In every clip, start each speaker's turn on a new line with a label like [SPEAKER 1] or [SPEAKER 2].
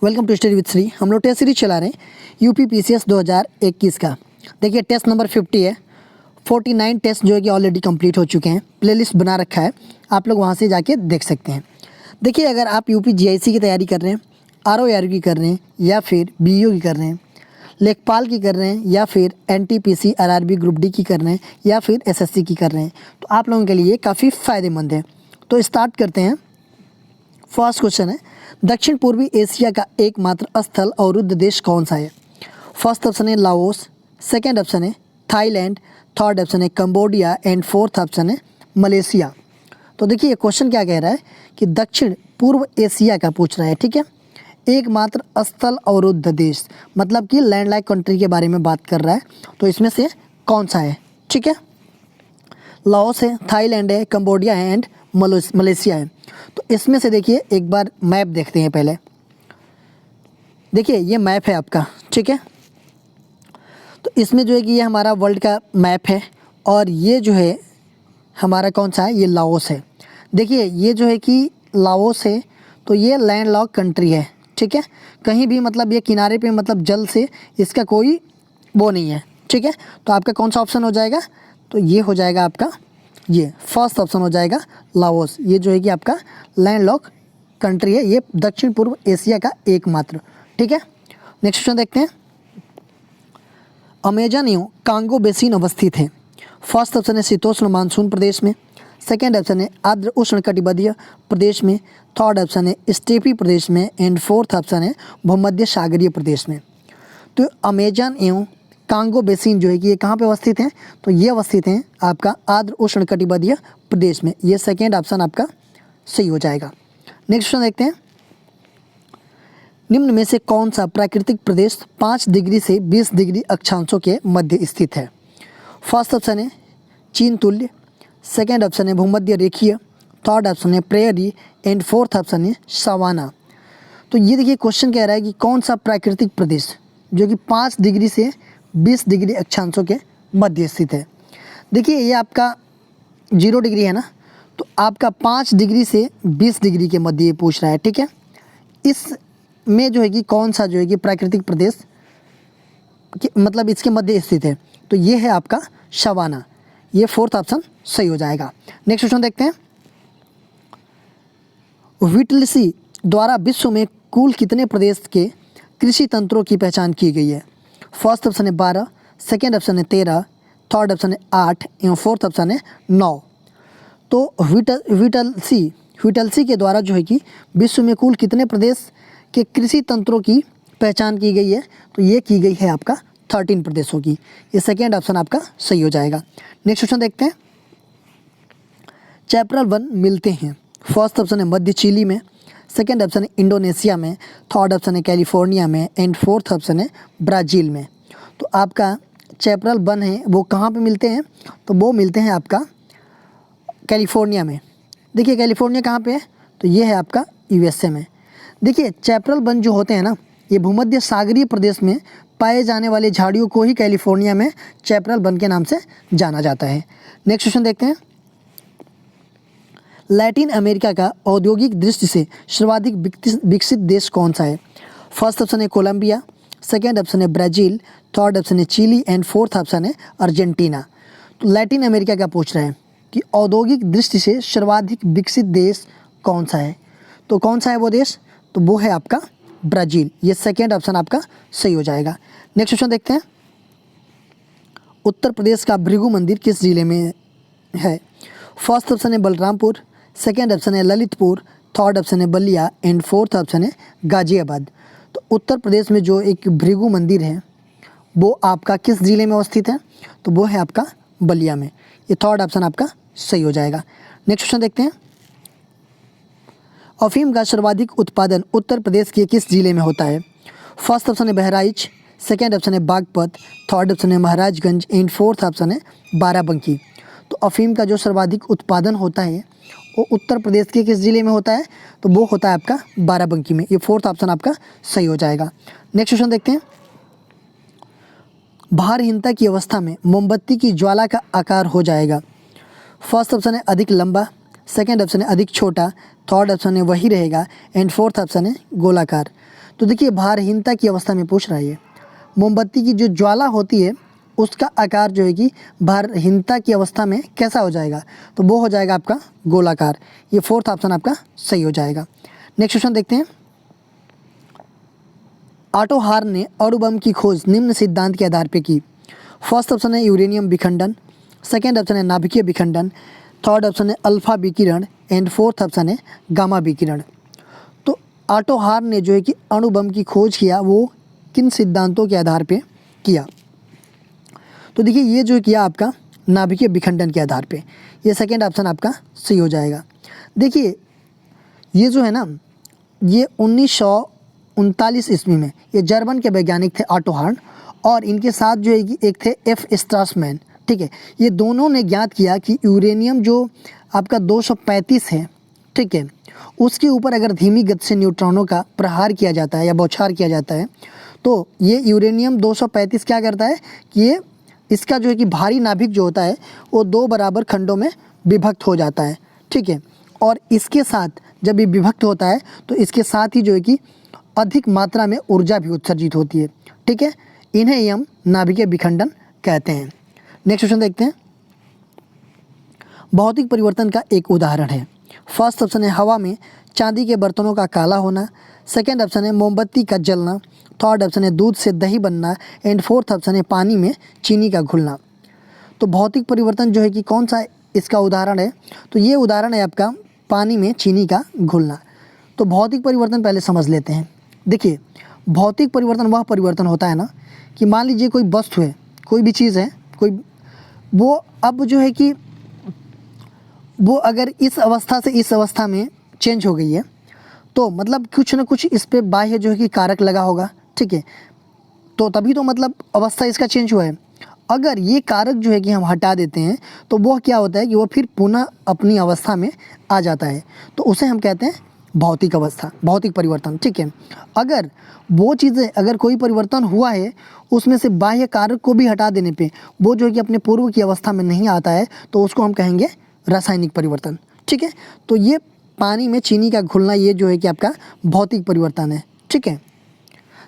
[SPEAKER 1] Welcome to study with Shri. हम लोग test series चला रहे हैं यूपी पीसीएस 2021 का। देखिए टेस्ट नंबर 50 है। 49 टेस्ट जो है कि ऑलरेडी कंप्लीट हो चुके हैं। प्लेलिस्ट बना रखा है, आप लोग वहां से जाके देख सकते हैं। देखिए अगर आप यूपी जीआईसी की तैयारी कर रहे हैं, आरओआर की कर रहे हैं या फिर बीईओ की कर रहे हैं, लेखपाल की कर रहे हैं या फिर एनटीपीसी आरआरबी ग्रुप डी की कर रहे हैं या फिर एसएससी की कर रहे हैं, तो आप लोगों के लिए काफ़ी फ़ायदेमंद है। तो स्टार्ट करते हैं। फर्स्ट क्वेश्चन है, दक्षिण पूर्वी एशिया का एकमात्र स्थल अवरुद्ध देश कौन सा है? फर्स्ट ऑप्शन है लाओस, सेकंड ऑप्शन है थाईलैंड, थर्ड ऑप्शन है कंबोडिया एंड फोर्थ ऑप्शन है मलेशिया। तो देखिए क्वेश्चन क्या कह रहा है कि दक्षिण पूर्व एशिया का पूछ रहा है, ठीक है। एकमात्र स्थल अवरुद्ध देश मतलब कि लैंडलॉक कंट्री के बारे में बात कर रहा है, तो इसमें से कौन सा है? ठीक है, लाओस है, थाईलैंड है, कंबोडिया है एंड मलेशिया है। तो इसमें से देखिए एक बार मैप देखते हैं पहले। देखिए ये मैप है आपका, ठीक है। तो इसमें जो है कि ये हमारा वर्ल्ड का मैप है और ये जो है हमारा कौन सा है? ये लाओस है। देखिए ये जो है कि लाओस है, तो ये लैंडलॉक कंट्री है, ठीक है। कहीं भी मतलब ये किनारे पे मतलब जल से इसका कोई वो नहीं है, ठीक है। तो आपका कौन सा ऑप्शन हो जाएगा? तो ये हो जाएगा आपका, ये फर्स्ट ऑप्शन हो जाएगा लाओस। ये जो है कि आपका लैंडलॉक कंट्री है, ये दक्षिण पूर्व एशिया का एकमात्र, ठीक है। नेक्स्ट क्वेश्चन देखते हैं। अमेजन एवं कांगो बेसिन अवस्थित है। फर्स्ट ऑप्शन है शीतोष्ण मानसून प्रदेश में, सेकेंड ऑप्शन है आर्द्र उष्ण कटिबंधीय प्रदेश में, थर्ड ऑप्शन है स्टेपी प्रदेश में एंड फोर्थ ऑप्शन है भूमध्य सागरीय प्रदेश में। तो अमेजन एवं कांगो बेसिन जो है कि ये कहाँ पे अवस्थित हैं? तो ये अवस्थित हैं आपका आर्द्र उष्ण कटिबंधीय प्रदेश में। ये सेकेंड ऑप्शन आपका सही हो जाएगा। नेक्स्ट क्वेश्चन देखते हैं। निम्न में से कौन सा प्राकृतिक प्रदेश 5 डिग्री से 20 डिग्री अक्षांशों के मध्य स्थित है? फर्स्ट ऑप्शन है चीन तुल्य, सेकेंड ऑप्शन है भूमध्य रेखीय, थर्ड ऑप्शन है प्रेयरी एंड फोर्थ ऑप्शन है सवाना। तो ये देखिए क्वेश्चन कह रहा है कि कौन सा प्राकृतिक प्रदेश जो कि 5 डिग्री से 20 डिग्री अक्षांशों के मध्य स्थित है। देखिए ये आपका 0 डिग्री है ना, तो आपका 5 डिग्री से 20 डिग्री के मध्य ये पूछ रहा है, ठीक है। इसमें जो है कि कौन सा जो है कि प्राकृतिक प्रदेश मतलब इसके मध्य स्थित है? तो ये है आपका सवाना। ये फोर्थ ऑप्शन सही हो जाएगा। नेक्स्ट क्वेश्चन देखते हैं। विटलसी द्वारा विश्व में कुल कितने प्रदेश के कृषि तंत्रों की पहचान की गई है? फर्स्ट ऑप्शन है 12, सेकेंड ऑप्शन है 13, थर्ड ऑप्शन है 8 एवं फोर्थ ऑप्शन है 9। तो विटलसी के द्वारा जो है कि विश्व में कुल कितने प्रदेश के कृषि तंत्रों की पहचान की गई है? तो ये की गई है आपका 13 प्रदेशों की। ये सेकेंड ऑप्शन आपका सही हो जाएगा। नेक्स्ट क्वेश्चन देखते हैं। चैप्रल वन मिलते हैं। फर्स्ट ऑप्शन है मध्य चिली में, सेकेंड ऑप्शन है इंडोनेशिया में, थर्ड ऑप्शन है कैलिफोर्निया में एंड फोर्थ ऑप्शन है ब्राज़ील में। तो आपका चैप्रल वन है वो कहाँ पे मिलते हैं? तो वो मिलते हैं आपका कैलिफोर्निया में। देखिए कैलिफोर्निया कहाँ पे है? तो ये है आपका यूएसए में। देखिए चैप्रल वन जो होते हैं ना, ये भूमध्य सागरीय प्रदेश में पाए जाने वाले झाड़ियों को ही कैलिफोर्निया में चैप्रल वन के नाम से जाना जाता है। नेक्स्ट क्वेश्चन देखते हैं। लैटिन अमेरिका का औद्योगिक दृष्टि से सर्वाधिक विकसित देश कौन सा है? फर्स्ट ऑप्शन है कोलंबिया, सेकेंड ऑप्शन है ब्राज़ील, थर्ड ऑप्शन है चिली एंड फोर्थ ऑप्शन है अर्जेंटीना। तो लैटिन अमेरिका का पूछ रहा है कि औद्योगिक दृष्टि से सर्वाधिक विकसित देश कौन सा है? तो कौन सा है वो देश? तो वो है आपका ब्राज़ील। ये सेकेंड ऑप्शन आपका सही हो जाएगा। नेक्स्ट क्वेश्चन देखते हैं। उत्तर प्रदेश का भृगु मंदिर किस जिले में है? फर्स्ट ऑप्शन है बलरामपुर, सेकेंड ऑप्शन है ललितपुर, थर्ड ऑप्शन है बलिया एंड फोर्थ ऑप्शन है गाजियाबाद। तो उत्तर प्रदेश में जो एक भृगु मंदिर है वो आपका किस जिले में अवस्थित है? तो वो है आपका बलिया में। ये थर्ड ऑप्शन आपका सही हो जाएगा। नेक्स्ट क्वेश्चन देखते हैं। अफीम का सर्वाधिक उत्पादन उत्तर प्रदेश के किस जिले में होता है? फर्स्ट ऑप्शन है बहराइच, सेकेंड ऑप्शन है बागपत, थर्ड ऑप्शन है महाराजगंज एंड फोर्थ ऑप्शन है बाराबंकी। तो अफीम का जो सर्वाधिक उत्पादन होता है वो उत्तर प्रदेश के किस जिले में होता है? तो वो होता है आपका बाराबंकी में। ये फोर्थ ऑप्शन आपका सही हो जाएगा। नेक्स्ट क्वेश्चन देखते हैं। भारहीनता की अवस्था में मोमबत्ती की ज्वाला का आकार हो जाएगा। फर्स्ट ऑप्शन है अधिक लंबा, सेकेंड ऑप्शन है अधिक छोटा, थर्ड ऑप्शन है वही रहेगा एंड फोर्थ ऑप्शन है गोलाकार। तो देखिए भारहीनता की अवस्था में पूछ रहा है ये। मोमबत्ती की जो ज्वाला होती है उसका आकार जो है कि भारहीनता की अवस्था में कैसा हो जाएगा, तो वो हो जाएगा आपका गोलाकार। ये फोर्थ ऑप्शन आपका सही हो जाएगा। नेक्स्ट क्वेश्चन देखते हैं। ऑटो हार्न ने अणु बम की खोज निम्न सिद्धांत के आधार पर की। फर्स्ट ऑप्शन है यूरेनियम विखंडन, सेकेंड ऑप्शन है नाभिकीय विखंडन, थर्ड ऑप्शन है अल्फा विकिरण एंड फोर्थ ऑप्शन है गामा विकिरण। तो ऑटो हार्न ने जो है कि अणु बम की खोज किया वो किन सिद्धांतों के आधार पे किया, तो देखिए ये जो किया आपका नाभिकीय विखंडन के आधार पे। ये सेकेंड ऑप्शन आपका सही हो जाएगा। देखिए ये जो है ना, ये 1939 ईस्वी में ये जर्मन के वैज्ञानिक थे ऑटो हार्न, और इनके साथ जो है कि एक थे एफ स्ट्रासमैन, ठीक है। ये दोनों ने ज्ञात किया कि यूरेनियम जो आपका 235 है, ठीक है, उसके ऊपर अगर धीमी गति से न्यूट्रॉनों का प्रहार किया जाता है या बौछार किया जाता है तो ये यूरेनियम 235 क्या करता है कि ये इसका जो है कि भारी नाभिक जो होता है वो 2 बराबर खंडों में विभक्त हो जाता है, ठीक है। और इसके साथ जब ये विभक्त होता है तो इसके साथ ही जो है कि अधिक मात्रा में ऊर्जा भी उत्सर्जित होती है, ठीक है। इन्हें ही हम नाभिकीय विखंडन कहते हैं। नेक्स्ट क्वेश्चन देखते हैं। भौतिक परिवर्तन का एक उदाहरण है। फर्स्ट ऑप्शन है हवा में चांदी के बर्तनों का काला होना, सेकेंड ऑप्शन है मोमबत्ती का जलना, थर्ड ऑप्शन है दूध से दही बनना एंड फोर्थ ऑप्शन है पानी में चीनी का घुलना। तो भौतिक परिवर्तन जो है कि कौन सा इसका उदाहरण है, तो ये उदाहरण है आपका पानी में चीनी का घुलना। तो भौतिक परिवर्तन पहले समझ लेते हैं। देखिए भौतिक परिवर्तन वह परिवर्तन होता है ना कि मान लीजिए कोई वस्तु है, कोई भी चीज़ है, कोई वो अब जो है कि वो अगर इस अवस्था से इस अवस्था में चेंज हो गई है तो मतलब कुछ ना कुछ इस पे बाह्य जो है कि कारक लगा होगा, ठीक है, तो तभी तो मतलब अवस्था इसका चेंज हुआ है। अगर ये कारक जो है कि हम हटा देते हैं तो वो क्या होता है कि वो फिर पुनः अपनी अवस्था में आ जाता है, तो उसे हम कहते हैं भौतिक अवस्था, भौतिक परिवर्तन, ठीक है। अगर वो चीज़ें अगर कोई परिवर्तन हुआ है उसमें से बाह्य कारक को भी हटा देने पे वो जो है कि अपने पूर्व की अवस्था में नहीं आता है तो उसको हम कहेंगे रासायनिक परिवर्तन, ठीक है। तो ये पानी में चीनी का घुलना ये जो है कि आपका भौतिक परिवर्तन है, ठीक है।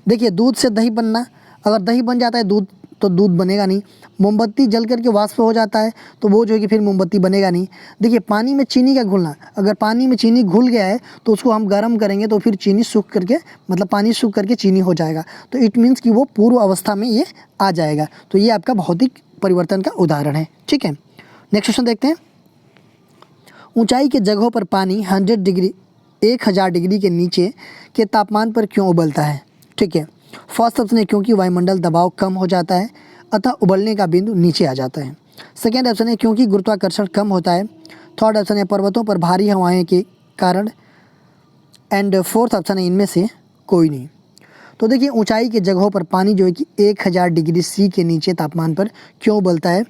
[SPEAKER 1] देखिए दूध से दही बनना, अगर दही बन जाता है दूध तो दूध बनेगा नहीं। मोमबत्ती जल करके वाष्प हो जाता है तो वो जो है कि फिर मोमबत्ती बनेगा नहीं। देखिए पानी में चीनी का घुलना, अगर पानी में चीनी घुल गया है तो उसको हम गर्म करेंगे तो फिर चीनी सूख करके मतलब पानी सूख करके चीनी हो जाएगा, तो इट मीन्स कि वो पूर्व अवस्था में ये आ जाएगा। तो ये आपका भौतिक परिवर्तन का उदाहरण है, ठीक है। नेक्स्ट क्वेश्चन देखते हैं। ऊंचाई के जगहों पर पानी 1000 डिग्री के नीचे के तापमान पर क्यों उबलता है, ठीक है। फर्स्ट ऑप्शन है क्योंकि वायुमंडल दबाव कम हो जाता है अतः उबलने का बिंदु नीचे आ जाता है। सेकेंड ऑप्शन है क्योंकि गुरुत्वाकर्षण कम होता है। थर्ड ऑप्शन है पर्वतों पर भारी हवाएं के कारण एंड फोर्थ ऑप्शन है इनमें से कोई नहीं। तो देखिए ऊंचाई के जगहों पर पानी जो है कि 1000 डिग्री सी के नीचे तापमान पर क्यों उबलता है,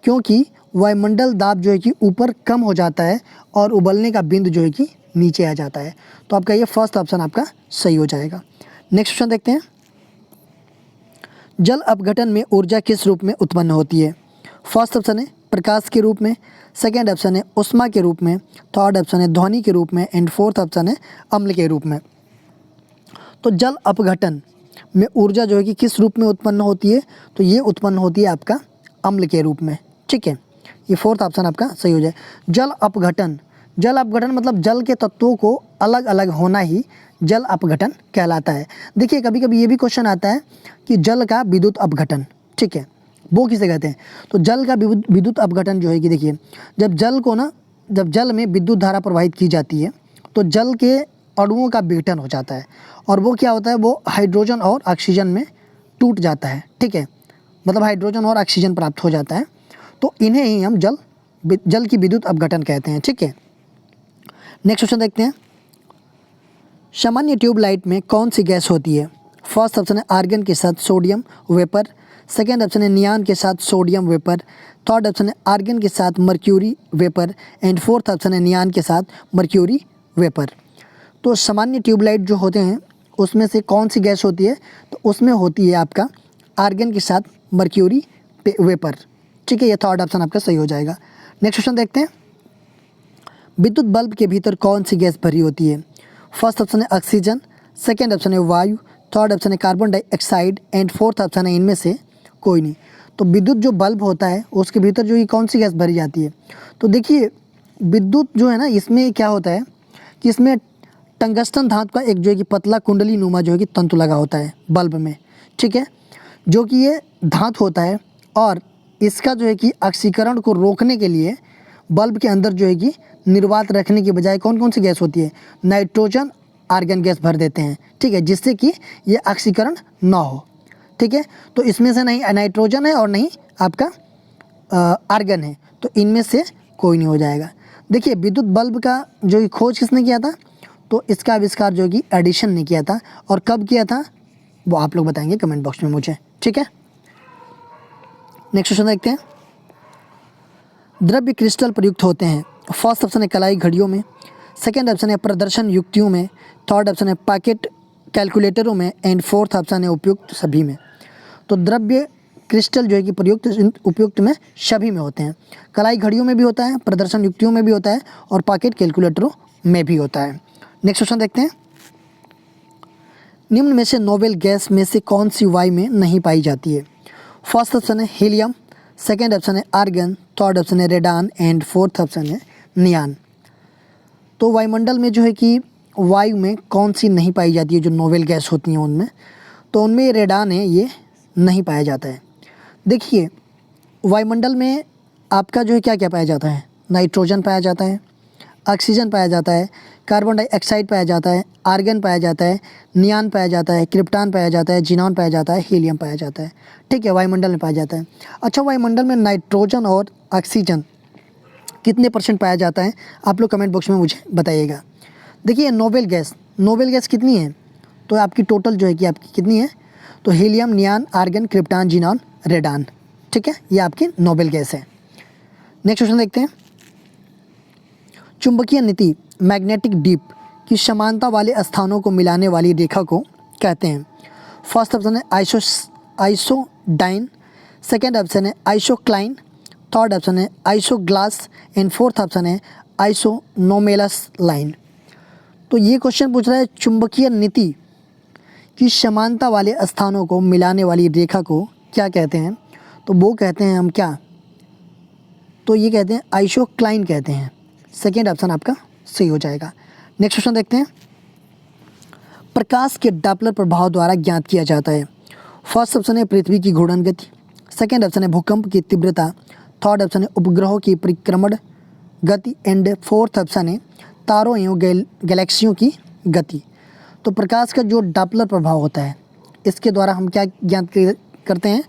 [SPEAKER 1] क्योंकि वायुमंडल दाब जो है कि ऊपर कम हो जाता है और उबलने का बिंदु जो है कि नीचे आ जाता है। तो आपका ये फर्स्ट ऑप्शन आपका सही हो जाएगा। नेक्स्ट क्वेश्चन देखते हैं। जल अपघटन में ऊर्जा किस रूप में उत्पन्न होती है। फर्स्ट ऑप्शन है प्रकाश के रूप में, सेकेंड ऑप्शन है उष्मा के रूप में, थर्ड ऑप्शन है ध्वनि के रूप में एंड फोर्थ ऑप्शन है अम्ल के रूप में। तो जल अपघटन में ऊर्जा जो है कि किस रूप में उत्पन्न होती है, तो ये उत्पन्न होती है आपका अम्ल के रूप में, ठीक है। ये फोर्थ ऑप्शन आपका सही हो जाए। जल अपघटन मतलब जल के तत्वों को अलग अलग होना ही जल अपघटन कहलाता है। देखिए कभी कभी ये भी क्वेश्चन आता है कि जल का विद्युत अपघटन, ठीक है, वो किसे कहते हैं। तो जल का विद्युत अपघटन जो है कि देखिए जब जल में विद्युत धारा प्रवाहित की जाती है तो जल के अणुओं का विघटन हो जाता है और वो क्या होता है, वो हाइड्रोजन और ऑक्सीजन में टूट जाता है, ठीक है, मतलब हाइड्रोजन और ऑक्सीजन प्राप्त हो जाता है। तो इन्हें ही हम जल की विद्युत अपघटन कहते हैं, ठीक है। नेक्स्ट क्वेश्चन देखते हैं। सामान्य ट्यूबलाइट में कौन सी गैस होती है। फर्स्ट ऑप्शन है आर्गन के साथ सोडियम वेपर, सेकेंड ऑप्शन है नियान के साथ सोडियम वेपर, थर्ड ऑप्शन है आर्गन के साथ mercury vapour and fourth option है नियान के साथ मर्क्यूरी वेपर। तो सामान्य ट्यूबलाइट जो होते हैं उसमें से कौन सी गैस होती है, तो उसमें होती है आपका आर्गन के साथ मर्क्यूरी वेपर, ठीक है। ये थर्ड ऑप्शन आपका सही हो जाएगा। नेक्स्ट क्वेश्चन देखते हैं। विद्युत बल्ब के भीतर कौन सी गैस भरी होती है। फर्स्ट ऑप्शन है ऑक्सीजन, सेकेंड ऑप्शन है वायु, थर्ड ऑप्शन है carbon dioxide and fourth option है इनमें से कोई नहीं। तो विद्युत जो बल्ब होता है उसके भीतर जो ये कौन सी गैस भरी जाती है? तो देखिए विद्युत जो है ना इसमें क्या होता है कि इसमें टंगस्टन धातु का एक जो है कि पतला कुंडली नुमा जो है कि तंतु लगा होता है बल्ब में, ठीक है, जो कि ये धातु होता है और इसका जो है कि ऑक्सीकरण को रोकने के लिए बल्ब के अंदर जो है कि निर्वात रखने की बजाय कौन कौन सी गैस होती है? नाइट्रोजन आर्गन गैस भर देते हैं, ठीक है, जिससे कि ये ऑक्सीकरण ना हो, ठीक है। तो इसमें से नहीं नाइट्रोजन है और नहीं आपका आर्गन है, तो इनमें से कोई नहीं हो जाएगा। देखिए विद्युत बल्ब का जो खोज किसने किया था? तो इसका आविष्कार जो कि एडिशन ने किया था, और कब किया था वो आप लोग बताएंगे कमेंट बॉक्स में मुझे, ठीक है। नेक्स्ट क्वेश्चन देखते हैं। द्रव्य क्रिस्टल प्रयुक्त होते हैं। फर्स्ट ऑप्शन है कलाई घड़ियों में, सेकेंड ऑप्शन है प्रदर्शन युक्तियों में, थर्ड ऑप्शन है पॉकेट कैलकुलेटरों में एंड फोर्थ ऑप्शन है उपयुक्त सभी में। तो द्रव्य क्रिस्टल जो है कि प्रयुक्त उपयुक्त में सभी में होते हैं। कलाई घड़ियों में भी होता है, प्रदर्शन युक्तियों में भी होता है और पॉकेट कैलकुलेटरों में भी होता है। नेक्स्ट क्वेश्चन देखते हैं। निम्न में से नोबेल गैस में से कौन सी वायु में नहीं पाई जाती है? फर्स्ट ऑप्शन है हीलियम, सेकेंड ऑप्शन है आर्गन, थर्ड ऑप्शन है रेडान एंड फोर्थ ऑप्शन है नियान। तो वायुमंडल में जो है कि वायु में कौन सी नहीं पाई जाती है जो नोबेल गैस होती हैं उनमें? तो उनमें ये रेडान है, ये नहीं पाया जाता है। देखिए वायुमंडल में आपका जो है क्या क्या पाया जाता है? नाइट्रोजन पाया जाता है, ऑक्सीजन पाया जाता है, कार्बन डाइऑक्साइड पाया जाता है, आर्गन पाया जाता है, नियान पाया जाता है, क्रिप्टॉन पाया जाता है, जिनॉन पाया जाता है, हीलियम पाया जाता है, ठीक है, वायुमंडल में पाया जाता है। अच्छा वायुमंडल में नाइट्रोजन और ऑक्सीजन कितने % पाया जाता है? आप लोग कमेंट बॉक्स में मुझे बताइएगा। देखिए नोबेल गैस कितनी है? तो आपकी टोटल जो है कि आपकी कितनी है? तो helium, neon, argon, krypton, xenon, radon, ठीक है, ये आपकी नोबेल गैस है। नेक्स्ट क्वेश्चन देखते हैं। चुंबकीय नीति मैग्नेटिक डीप की समानता वाले स्थानों को मिलाने वाली रेखा को कहते हैं। फर्स्ट ऑप्शन है आइसोडाइन, सेकेंड ऑप्शन है आइसोक्लाइन, थर्ड ऑप्शन है आइसोग्लास एंड फोर्थ ऑप्शन है आइसोनोमेलस लाइन। तो ये क्वेश्चन पूछ रहा है चुंबकीय नीति की समानता वाले स्थानों को मिलाने वाली रेखा को क्या कहते हैं? तो वो कहते हैं हम क्या? तो ये कहते हैं आइसोक्लाइन कहते हैं। सेकेंड ऑप्शन आपका सही हो जाएगा। नेक्स्ट क्वेश्चन देखते हैं। प्रकाश के डॉपलर प्रभाव द्वारा ज्ञात किया जाता है। फर्स्ट ऑप्शन है पृथ्वी की घूर्णन गति, सेकेंड ऑप्शन है भूकंप की तीव्रता, थर्ड ऑप्शन है उपग्रहों की परिक्रमण गति एंड फोर्थ ऑप्शन है तारों एवं गैलेक्सियों की गति। तो प्रकाश का जो डॉपलर प्रभाव होता है इसके द्वारा हम क्या ज्ञात करते हैं?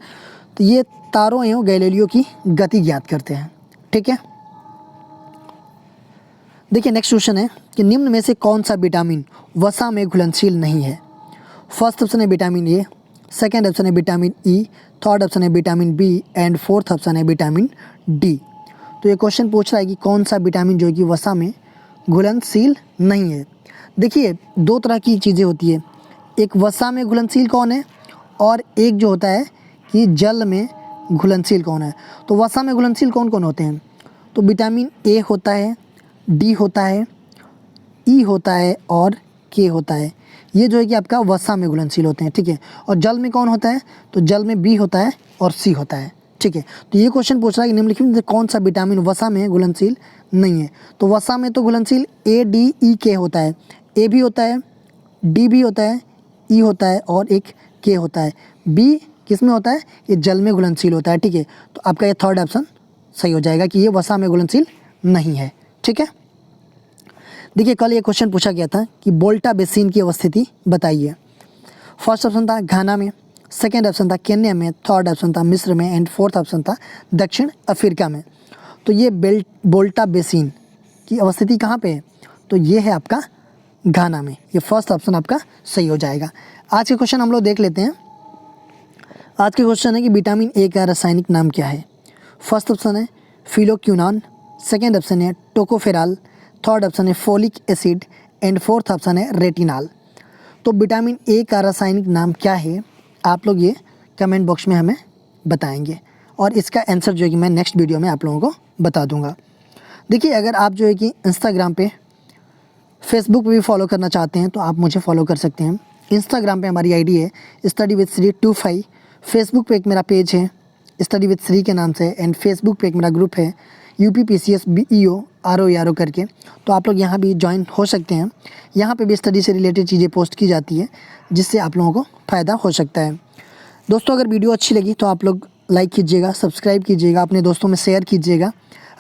[SPEAKER 1] तो ये तारों एवं गैलेलियों की गति ज्ञात करते हैं, ठीक है। देखिए नेक्स्ट क्वेश्चन है कि निम्न में से कौन सा विटामिन वसा में घुलनशील नहीं है? फर्स्ट ऑप्शन है विटामिन ए, सेकेंड ऑप्शन है विटामिन ई, थर्ड ऑप्शन है vitamin B and fourth option है विटामिन डी। तो ये क्वेश्चन पूछ रहा है कि कौन सा विटामिन जो है कि वसा में घुलनशील नहीं है। देखिए दो तरह की चीज़ें होती है, एक वसा में घुलनशील कौन है और एक जो होता है कि जल में घुलनशील कौन है। तो वसा में घुलनशील कौन कौन होते हैं? तो विटामिन ए होता है, डी होता है, ई होता है और के होता है। ये जो है कि आपका वसा में घुलनशील होते हैं, ठीक है। और जल में कौन होता है? तो जल में बी होता है और सी होता है, ठीक है। तो ये क्वेश्चन पूछ रहा है कि निम्नलिखित में से कौन सा विटामिन वसा में घुलनशील नहीं है? तो वसा में तो घुलनशील ए, डी, ई, के होता है। ए भी होता है, डी भी होता है, ई होता है और एक के होता है। बी किस में होता है? ये जल में घुलनशील होता है, ठीक है। तो आपका ये थर्ड ऑप्शन सही हो जाएगा कि ये वसा में घुलनशील नहीं है, ठीक है। देखिए कल ये क्वेश्चन पूछा गया था कि वोल्टा बेसिन की अवस्थिति बताइए। फर्स्ट ऑप्शन था घाना में, सेकेंड ऑप्शन था केन्या में, थर्ड ऑप्शन था मिस्र में एंड फोर्थ ऑप्शन था दक्षिण अफ्रीका में। तो ये वोल्टा बेसिन की अवस्थिति कहाँ पे है? तो ये है आपका घाना में। ये फर्स्ट ऑप्शन आपका सही हो जाएगा। आज के क्वेश्चन हम लोग देख लेते हैं। आज के क्वेश्चन है कि विटामिन ए का रासायनिक नाम क्या है? फर्स्ट ऑप्शन है फिलोक्यूनान, सेकेंड ऑप्शन है टोकोफेराल, थर्ड ऑप्शन है folic acid and fourth option है रेटिनाल। तो विटामिन ए का रासायनिक नाम क्या है? आप लोग ये कमेंट बॉक्स में हमें बताएंगे और इसका आंसर जो है कि मैं नेक्स्ट वीडियो में आप लोगों को बता दूंगा। देखिए अगर आप जो है कि इंस्टाग्राम पे फेसबुक पे भी फॉलो करना चाहते हैं तो आप मुझे फॉलो कर सकते हैं। इंस्टाग्राम पे हमारी आईडी है स्टडी विद श्री 25। फेसबुक पे एक मेरा पेज है स्टडी विद श्री के नाम से, एंड फेसबुक पे एक मेरा ग्रुप है UPPCS BEO RO करके, तो आप लोग यहाँ भी ज्वाइन हो सकते हैं। यहाँ पे भी स्टडी से रिलेटेड चीज़ें पोस्ट की जाती है जिससे आप लोगों को फ़ायदा हो सकता है। दोस्तों अगर वीडियो अच्छी लगी तो आप लोग लाइक कीजिएगा, सब्सक्राइब कीजिएगा, अपने दोस्तों में शेयर कीजिएगा।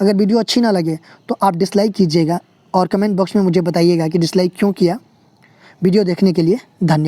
[SPEAKER 1] अगर वीडियो अच्छी ना लगे तो आप डिसलाइक कीजिएगा और कमेंट बॉक्स में मुझे बताइएगा कि डिसलाइक क्यों किया। वीडियो देखने के लिए धन्यवाद।